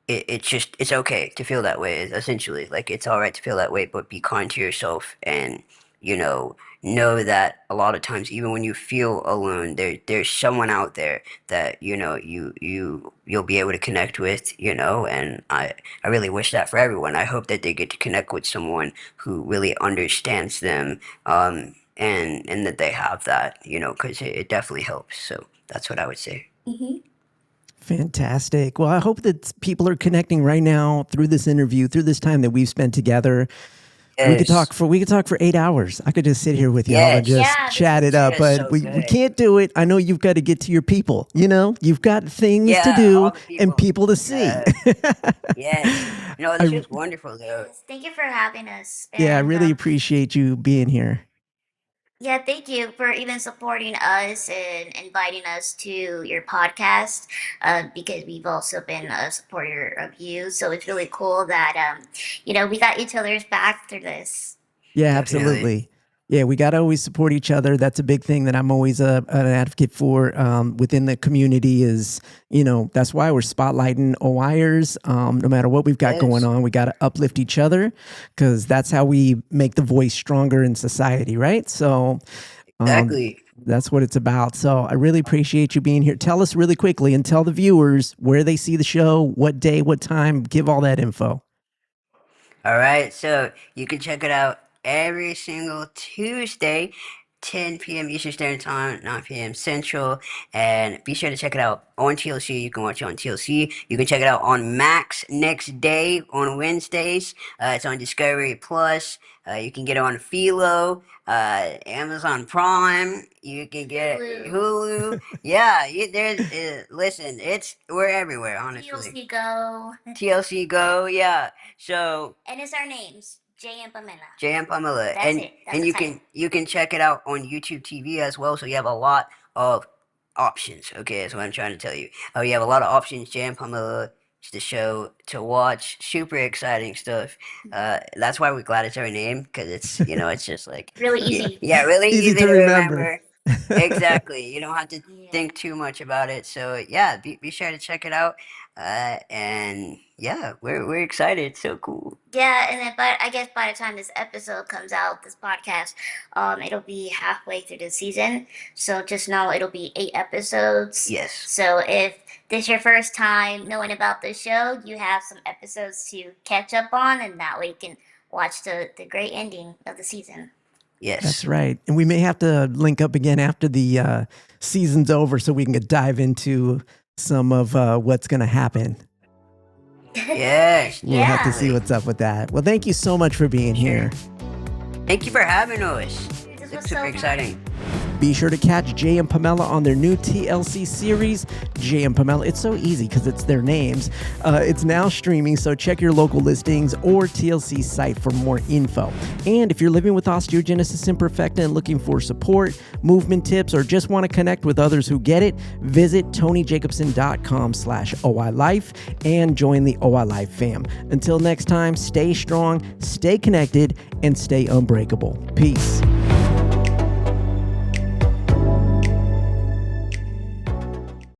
it's okay to feel that way. Essentially, like it's all right to feel that way, but be kind to yourself, and you know know that a lot of times, even when you feel alone, there's someone out there that you'll be able to connect with. And I really wish that for everyone. I hope that they get to connect with someone who really understands them, and that they have that, because it definitely helps. So that's what I would say. Mm-hmm. Fantastic. Well, I hope that people are connecting right now through this interview, through this time that we've spent together. We could Yes. talk for 8 hours. I could just sit here with y'all and Yes. just Yeah, this chat is it up, Yes. but So we good. can't do it. I know you've got to get to your people. You've got things to Yeah. do All the and people. people to see. Yes. No, this I was wonderful though. Yes, thank you for having us. yeah, I And really appreciate you being here. yeah, thank you for even supporting us and inviting us to your podcast, because we've also been a supporter of you. So it's really cool that, we got each other's back through this. Yeah, Definitely. absolutely. Yeah, we got to always support each other. That's a big thing that I'm always an advocate for within the community is, that's why we're spotlighting OIers. No matter what we've got going Yes. on, we got to uplift each other because that's how we make the voice stronger in society, right? So Exactly. that's what it's about. So I really appreciate you being here. Tell us really quickly and tell the viewers where they see the show, what day, what time, give all that info. All right, so you can check it out every single Tuesday, 10 p.m. Eastern Standard Time, 9 p.m. Central, and be sure to check it out on TLC. You can watch it on TLC. You can check it out on Max next day on Wednesdays. It's on Discovery Plus. You can get it on Philo, Amazon Prime. You can get Hulu. Yeah, listen, we're everywhere, honestly. TLC Go. TLC Go, yeah. So And it's our names, Jay and Pamela. Jay Pamela, That's it. That's and the you title. can check it out on YouTube TV as well. So you have a lot of options. Okay, that's what I'm trying to tell you. Oh, you have a lot of options. Jay Pamela, it's the show to watch. Super exciting stuff. That's why we're glad it's our name because it's just like Really easy. yeah, really Easy easy to to remember. remember. Exactly. You don't have to Yeah. think too much about it. So yeah, be sure to check it out. And yeah, we're excited. It's so cool. Yeah, and then, but I guess by the time this episode comes out, this podcast, it'll be halfway through the season. So just know it'll be 8 episodes. Yes. So if this is your first time knowing about the show, you have some episodes to catch up on, and that way you can watch the great ending of the season. Yes. That's right. And we may have to link up again after the season's over so we can dive into some of what's going to happen. Yes. We'll have to see definitely. what's up with that. Well, thank you so much for being here. Thank you for having us. This was It's so super fun. exciting. Be sure to catch Jay and Pamela on their new TLC series, Jay and Pamela. It's so easy because it's their names. It's now streaming, so check your local listings or TLC site for more info. And if you're living with osteogenesis imperfecta and looking for support, movement tips, or just want to connect with others who get it, visit TonyJacobson.com/OILife and join the OILife fam. Until next time, stay strong, stay connected, and stay unbreakable. Peace.